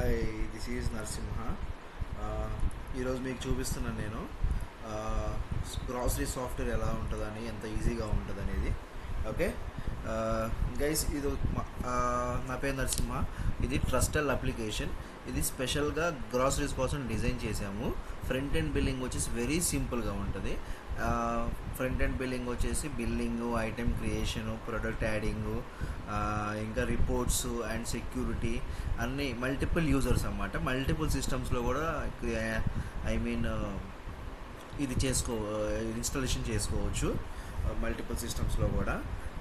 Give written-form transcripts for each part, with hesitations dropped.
Hi, this is Narasimha. ఈరోజు మీకు చూపిస్తున్నాను నేను గ్రాసరీ సాఫ్ట్వేర్ ఎలా ఉంటుందని, ఎంత ఈజీగా ఉంటుంది అనేది. ఓకే గైస్, ఇది నా పేరు నరసింహ. ఇది ట్రస్టెల్ అప్లికేషన్. ఇది స్పెషల్గా గ్రాసరీస్ కోసం డిజైన్ చేసాము. ఫ్రంట్ ఎండ్ బిల్లింగ్ వచ్చేసి వెరీ సింపుల్గా ఉంటుంది. ఫ్రంట్ ఎండ్ బిల్లింగ్ వచ్చేసి బిల్లింగు, ఐటెం క్రియేషను, ప్రొడక్ట్ యాడింగు, ఇంకా రిపోర్ట్స్ అండ్ సెక్యూరిటీ అన్నీ మల్టిపుల్ యూజర్స్ అన్నమాట. మల్టిపుల్ సిస్టమ్స్లో కూడా ఇది ఇన్స్టాలేషన్ చేసుకోవచ్చు. మల్టిపుల్ సిస్టమ్స్లో కూడా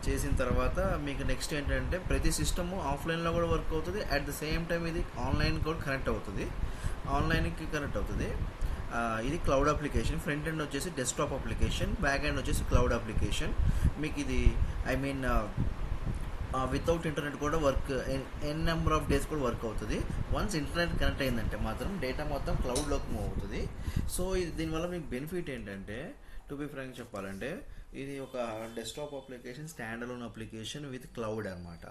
చేసిన తర్వాత మీకు నెక్స్ట్ ఏంటంటే ప్రతి సిస్టము ఆఫ్లైన్లో కూడా వర్క్ అవుతుంది. అట్ ద సేమ్ టైం ఇది ఆన్లైన్ కూడా కనెక్ట్ అవుతుంది. ఇది క్లౌడ్ అప్లికేషన్. ఫ్రంట్ ఎండ్ వచ్చేసి డెస్క్టాప్ అప్లికేషన్, బ్యాక్ ఎండ్ వచ్చేసి క్లౌడ్ అప్లికేషన్. మీకు ఇది వితౌట్ ఇంటర్నెట్ కూడా work N number of days కూడా వర్క్ అవుతుంది. వన్స్ ఇంటర్నెట్ కనెక్ట్ అయిందంటే మాత్రం డేటా మొత్తం క్లౌడ్లోకి మూవ్ అవుతుంది. సో దీనివల్ల మీకు బెనిఫిట్ ఏంటంటే, టు బి ఫ్రాంక్ చెప్పాలంటే, ఇది ఒక desktop application, stand alone application with cloud అనమాట.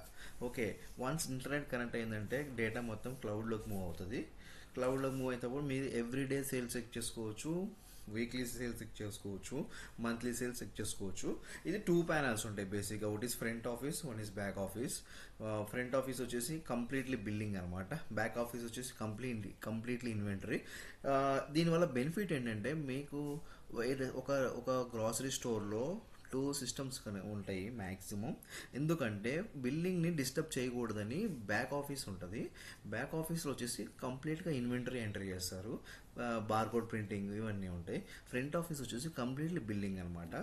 ఓకే, వన్స్ ఇంటర్నెట్ కనెక్ట్ అయిందంటే డేటా మొత్తం క్లౌడ్లోకి మూవ్ అవుతుంది. క్లౌడ్లోకి మూవ్ అయినప్పుడు మీరు ఎవ్రీడే సేల్స్ చెక్ చేసుకోవచ్చు, వీక్లీ సేల్స్ చెక్ చేసుకోవచ్చు, మంత్లీ సేల్స్ చెక్ చేసుకోవచ్చు. ఇది 2 ప్యానల్స్ ఉంటాయి బేసిక్గా. ఒకటి is front office, one is back office. Front office వచ్చేసి కంప్లీట్లీ బిల్లింగ్ అనమాట. బ్యాక్ ఆఫీస్ వచ్చేసి కంప్లీట్లీ ఇన్వెంటరీ. దీనివల్ల బెనిఫిట్ ఏంటంటే, మీకు ఒక ఒక గ్రాసరీ స్టోర్లో 2 సిస్టమ్స్ ఉంటాయి మ్యాక్సిమం. ఎందుకంటే బిల్లింగ్ని డిస్టర్బ్ చేయకూడదని బ్యాక్ ఆఫీస్ ఉంటుంది. బ్యాక్ ఆఫీస్లో వచ్చేసి కంప్లీట్గా ఇన్వెంటరీ ఎంటర్ చేస్తారు, బార్కోడ్ ప్రింటింగ్ ఇవన్నీ ఉంటాయి. ఫ్రంట్ ఆఫీస్ వచ్చేసి కంప్లీట్లీ బిల్లింగ్ అనమాట.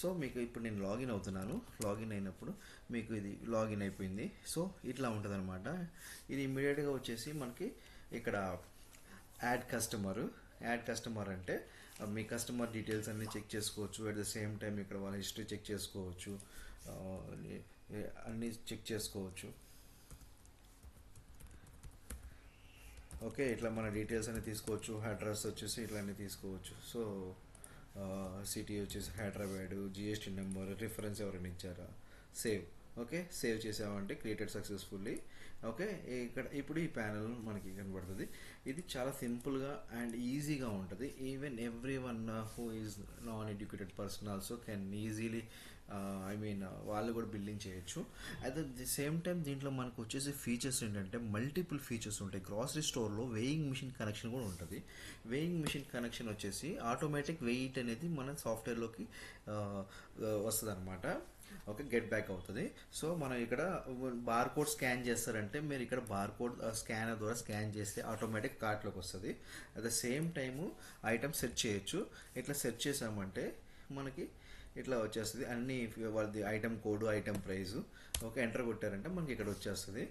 సో మీకు ఇప్పుడు నేను లాగిన్ అవుతున్నాను. లాగిన్ అయినప్పుడు మీకు ఇది లాగిన్ అయిపోయింది. సో ఇట్లా ఉంటుంది అనమాట. ఇది ఇమీడియట్గా వచ్చేసి మనకి ఇక్కడ యాడ్ కస్టమర్ అంటే మీ కస్టమర్ డీటెయిల్స్ అన్నీ చెక్ చేసుకోవచ్చు. అట్ ద సేమ్ టైం ఇక్కడ వాళ్ళ హిస్టరీ చెక్ చేసుకోవచ్చు, అన్నీ చెక్ చేసుకోవచ్చు. ఓకే, ఇట్లా మన డీటెయిల్స్ అన్నీ తీసుకోవచ్చు. అడ్రస్ వచ్చేసి ఇట్లా అన్నీ తీసుకోవచ్చు. సో సిటీ వచ్చేసి హైదరాబాదు, జిఎస్టీ నెంబర్, రిఫరెన్స్ ఎవరైనా ఇచ్చారా, సేవ్. ఓకే, సేవ్ చేసామంటే క్రియేటెడ్ సక్సెస్ఫుల్లీ. ఓకే, ఇప్పుడు ఈ ప్యానల్ మనకి కనబడుతుంది. ఇది చాలా సింపుల్గా అండ్ ఈజీగా ఉంటుంది. Even every one who is non educated person also can easily వాళ్ళు కూడా బిల్లింగ్ చేయొచ్చు. అట్ ది సేమ్ టైం దీంట్లో మనకు వచ్చేసి ఫీచర్స్ ఏంటంటే మల్టిపుల్ ఫీచర్స్ ఉంటాయి. గ్రాసరీ స్టోర్లో వేయింగ్ మిషన్ కనెక్షన్ కూడా ఉంటుంది. వేయింగ్ మిషన్ కనెక్షన్ వచ్చేసి ఆటోమేటిక్ వెయిట్ అనేది మన సాఫ్ట్వేర్లోకి వస్తుంది అనమాట. ఓకే, గెట్ బ్యాక్ అవుతుంది. సో మనం ఇక్కడ బార్ కోడ్ స్కాన్ చేస్తారంటే మీరు ఇక్కడ బార్ కోడ్ స్కానర్ ద్వారా స్కాన్ చేస్తే ఆటోమేటిక్ కార్ట్లోకి వస్తుంది. At the same time item set చేయొచ్చు. ఇట్లా సెట్ చేసామంటే మనకి ఇట్లా వచ్చేస్తుంది. అన్ని వాళ్ళది item code, item price. Okay, enter కొట్టారంటే మనకి ఇక్కడ వచ్చేస్తుంది.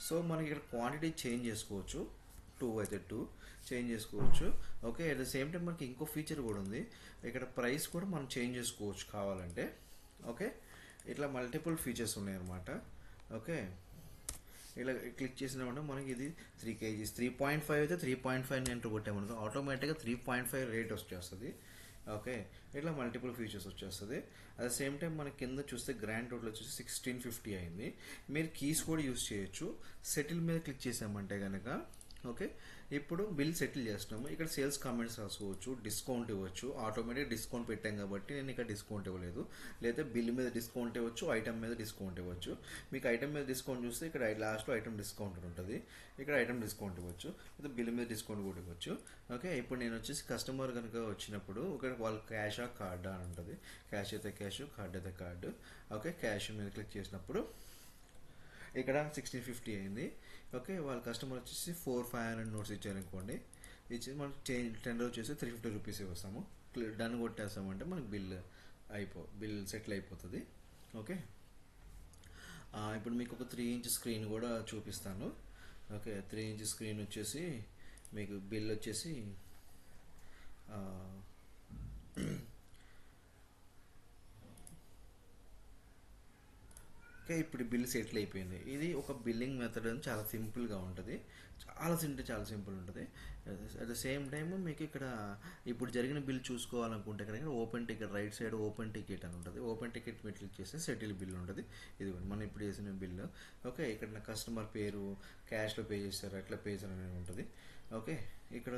సో మనకి ఇక్కడ క్వాంటిటీ చేంజ్ చేసుకోవచ్చు. 2 అయితే 2 చేంజ్ చేసుకోవచ్చు. Okay, at the same time మనకి ఇంకో ఫీచర్ కూడా ఉంది. ఇక్కడ ప్రైస్ కూడా మనం చేంజ్ చేసుకోవచ్చు కావాలంటే. ఓకే, ఇట్లా మల్టిపుల్ ఫీచర్స్ ఉన్నాయన్నమాట. ఓకే, ఇలా క్లిక్ చేసినామంటే మనకి ఇది 3 kgs, 3.5 అయితే 3.5 ఎంటర్ కొట్టామనుకో ఆటోమేటిక్గా 3.5 రేట్ వచ్చేస్తుంది. ఓకే, ఇట్లా మల్టిపుల్ ఫీచర్స్ వచ్చేస్తుంది. అట్ ద సేమ్ టైం మనకి కింద చూస్తే గ్రాండ్ టోటల్ వచ్చేసి 1650 అయింది. మీరు కీస్ కూడా యూస్ చేయొచ్చు. సెటిల్ మీద క్లిక్ చేసామంటే కనుక ఓకే, ఇప్పుడు బిల్ సెటిల్ చేస్తున్నాము. ఇక్కడ సేల్స్ కామెంట్స్ రాసుకోవచ్చు, డిస్కౌంట్ ఇవ్వచ్చు. ఆటోమేటిక్ డిస్కౌంట్ పెట్టాం కాబట్టి నేను ఇక్కడ డిస్కౌంట్ ఇవ్వలేదు. లేదా బిల్ మీద డిస్కౌంట్ ఇవ్వచ్చు, ఐటమ్ మీద డిస్కౌంట్ ఇవ్వచ్చు. మీకు ఐటమ్ మీద డిస్కౌంట్ చూస్తే ఇక్కడ లాస్ట్లో ఐటమ్ డిస్కౌంట్ ఉంటుంది. ఇక్కడ ఐటమ్ డిస్కౌంట్ ఇవ్వచ్చు, లేదా బిల్ మీద డిస్కౌంట్ కూడా ఇవ్వచ్చు. ఓకే, ఇప్పుడు నేను వచ్చేసి కస్టమర్ కనుక వచ్చినప్పుడు ఇక్కడ వాళ్ళు క్యాషా కార్డా అని ఉంటుంది. క్యాష్ అయితే క్యాష్, కార్డ్ అయితే కార్డు. ఓకే, క్యాష్ మీద క్లిక్ చేసినప్పుడు ఇక్కడ 1650 అయింది. ఓకే, వాళ్ళ కస్టమర్ వచ్చేసి 4500 నోట్స్ ఇచ్చారనుకోండి. ఇచ్చి మనకి టెండర్ వచ్చేసి 350 రూపీస్ వస్తాము. డన్ కొట్టేస్తామంటే మనకి బిల్ సెటిల్ అయిపోతుంది. ఓకే, ఇప్పుడు మీకు ఒక 3 ఇంచ్ స్క్రీన్ కూడా చూపిస్తాను. ఓకే, 3 ఇంచ్ స్క్రీన్ వచ్చేసి మీకు బిల్ వచ్చేసి ఓకే, ఇప్పుడు బిల్ సెటిల్ అయిపోయింది. ఇది ఒక బిల్లింగ్ మెథడ్ అని చాలా సింపుల్గా ఉంటుంది. చాలా సింపుల్ ఉంటుంది. అట్ ద సేమ్ టైమ్ మీకు ఇక్కడ ఇప్పుడు జరిగిన బిల్ చూసుకోవాలనుకుంటే కనుక open ticket right side open ticket అని ఉంటుంది. ఓపెన్ టికెట్ మీరు క్లిక్ చేస్తే సెటిల్ బిల్ ఉంటుంది. ఇది మనం ఇప్పుడు చేసిన బిల్లు. ఓకే, ఇక్కడ నా కస్టమర్ పేరు క్యాష్లో పే చేస్తారు, ఎట్లా పే చేస్తారు అనేది ఉంటుంది. ఓకే, ఇక్కడ